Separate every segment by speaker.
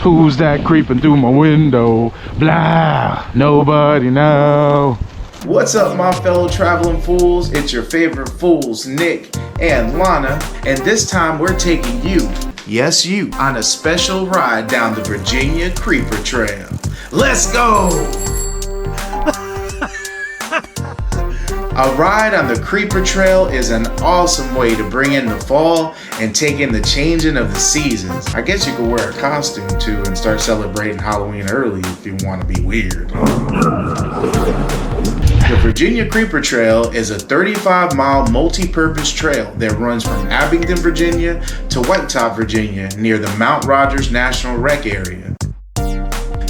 Speaker 1: Who's that creeping through my window? Blah, nobody know.
Speaker 2: What's up, my fellow traveling fools? It's your favorite fools, Nick and Lana, and this time we're taking you, yes you, on a special ride down the Virginia Creepr Trail. Let's go! A ride on the Creepr Trail is an awesome way to bring in the fall and take in the changing of the seasons. I guess you could wear a costume too and start celebrating Halloween early if you want to be weird. The Virginia Creepr Trail is a 35-mile multi-purpose trail that runs from Abingdon, Virginia to Whitetop, Virginia, near the Mount Rogers National Rec area.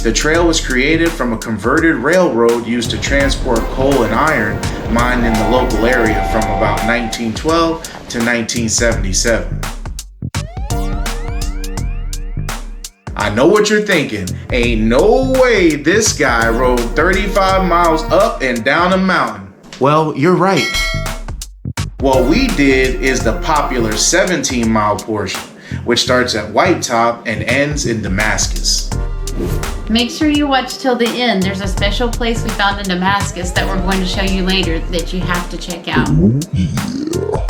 Speaker 2: The trail was created from a converted railroad used to transport coal and iron mined in the local area from about 1912 to 1977. I know what you're thinking. Ain't no way this guy rode 35 miles up and down a mountain. Well, you're right. What we did is the popular 17-mile portion, which starts at Whitetop and ends in Damascus.
Speaker 3: Make sure you watch till the end. There's a special place we found in Damascus that we're going to show you later that you have to check out.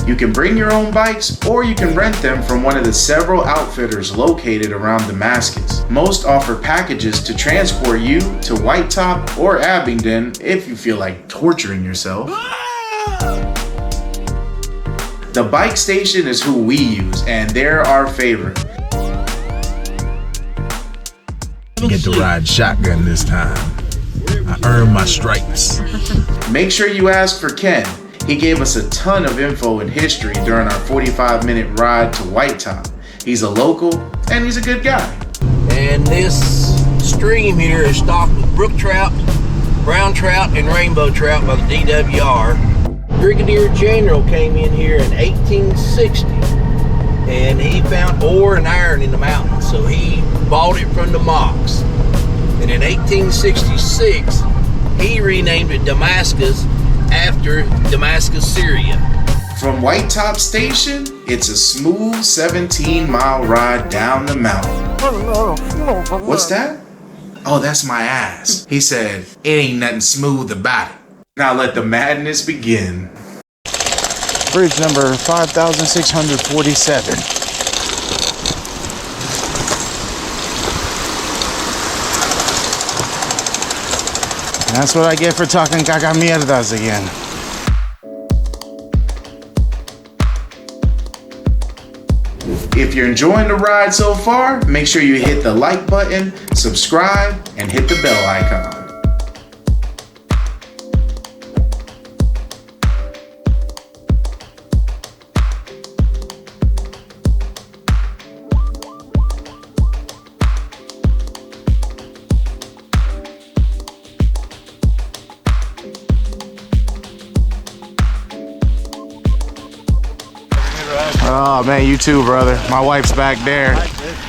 Speaker 2: You can bring your own bikes or you can rent them from one of the several outfitters located around Damascus. Most offer packages to transport you to Whitetop or Abingdon if you feel like torturing yourself. The bike station is who we use and they're our favorite.
Speaker 4: Get to ride shotgun this time. I earned my stripes.
Speaker 2: Make sure you ask for Ken. He gave us a ton of info and history during our 45-minute ride to Whitetop. He's a local and he's a good guy.
Speaker 5: And this stream here is stocked with brook trout, brown trout, and rainbow trout by the DWR. Brigadier General came in here in 1860 and he found ore and iron in the mountains, so he bought it from the Mocs. And in 1866, he renamed it Damascus after Damascus, Syria.
Speaker 2: From Whitetop Station, it's a smooth 17-mile ride down the mountain. What's that? Oh, that's my ass. He said, it ain't nothing smooth about it. Now let the madness begin.
Speaker 1: Bridge number 5,647. That's what I get for talking cagamierdas again.
Speaker 2: If you're enjoying the ride so far, make sure you hit the like button, subscribe, and hit the bell icon.
Speaker 1: Oh man, you too, brother. My wife's back there.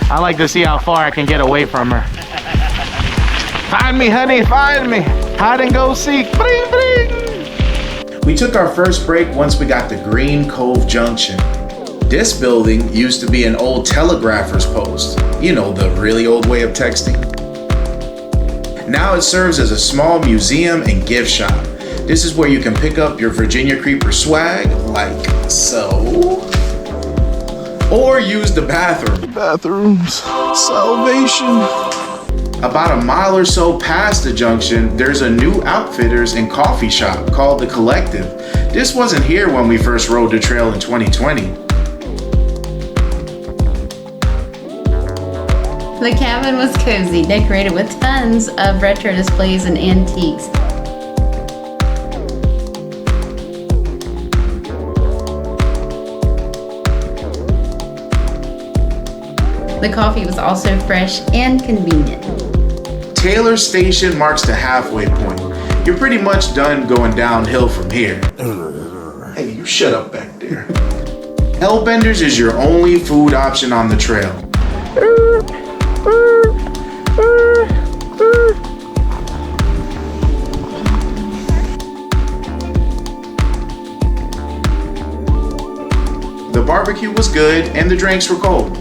Speaker 1: I like to see how far I can get away from her. Find me, honey, find me. Hide and go seek. Bling, bling.
Speaker 2: We took our first break once we got to Green Cove Junction. This building used to be an old telegrapher's post. You know, the really old way of texting. Now it serves as a small museum and gift shop. This is where you can pick up your Virginia Creepr swag, like so. Or use the bathroom.
Speaker 1: Bathrooms. Salvation.
Speaker 2: About a mile or so past the junction, there's a new outfitters and coffee shop called The Collective. This wasn't here when we first rode the trail in 2020.
Speaker 3: The cabin was cozy, decorated with tons of retro displays and antiques. The coffee was also fresh and convenient.
Speaker 2: Taylor Station marks the halfway point. You're pretty much done going downhill from here. Hey, you shut up back there. Hellbenders is your only food option on the trail. The barbecue was good and the drinks were cold.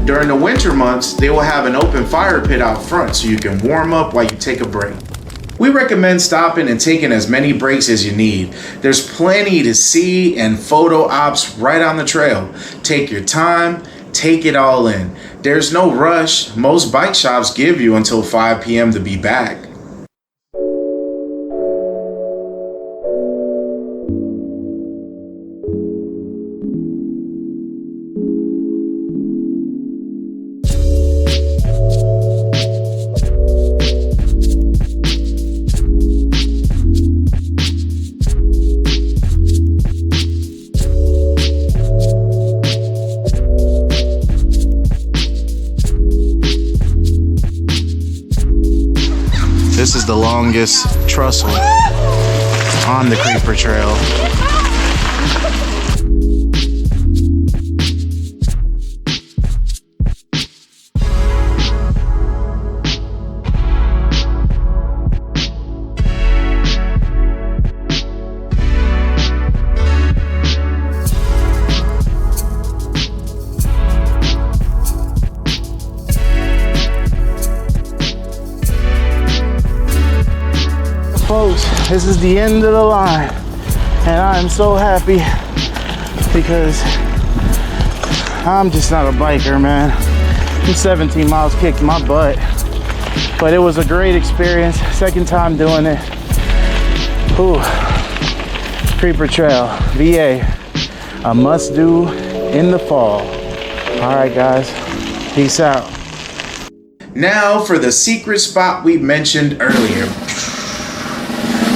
Speaker 2: During the winter months, they will have an open fire pit out front so you can warm up while you take a break. We recommend stopping and taking as many breaks as you need. There's plenty to see and photo ops right on the trail. Take your time, take it all in. There's no rush. Most bike shops give you until 5 p.m. to be back.
Speaker 1: This is the longest trestle on the Creepr Trail. Folks, this is the end of the line, and I'm so happy because I'm just not a biker, man. I'm 17 miles kicked my butt, but it was a great experience. Second time doing it. Ooh, Creepr Trail, VA, a must do in the fall. All right, guys, peace out.
Speaker 2: Now for the secret spot we mentioned earlier.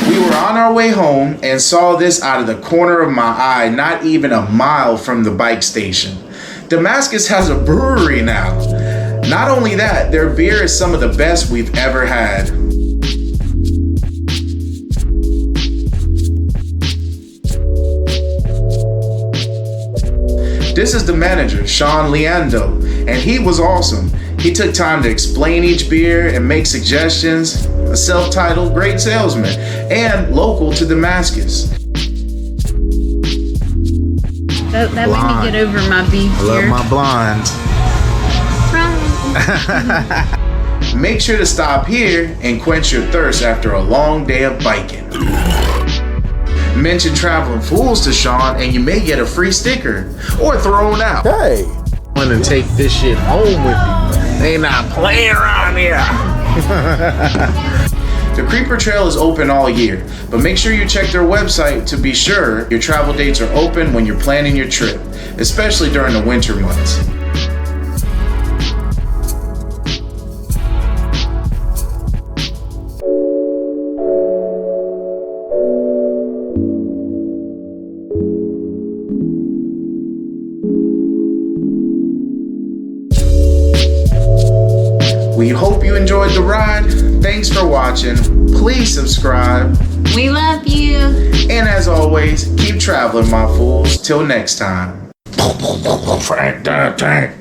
Speaker 2: We were on our way home and saw this out of the corner of my eye, not even a mile from the bike station. Damascus has a brewery now. Not only that, their beer is some of the best we've ever had. This is the manager, Sean Leando, and he was awesome. He took time to explain each beer and make suggestions. A self-titled great salesman and local to Damascus.
Speaker 3: That made me get over my beef
Speaker 1: I love
Speaker 3: here.
Speaker 1: my blondes.
Speaker 2: Make sure to stop here and quench your thirst after a long day of biking. Mention Traveling Fools to Sean and you may get a free sticker or thrown out.
Speaker 1: Hey, I'm gonna take this shit home with you. They not playing around here.
Speaker 2: The Creepr Trail is open all year, but make sure you check their website to be sure your travel dates are open when you're planning your trip, especially during the winter months. We hope you enjoyed the ride. Thanks for watching. Please subscribe.
Speaker 3: We love you.
Speaker 2: And as always, keep traveling, my fools. Till next time.
Speaker 1: Frank the Tank.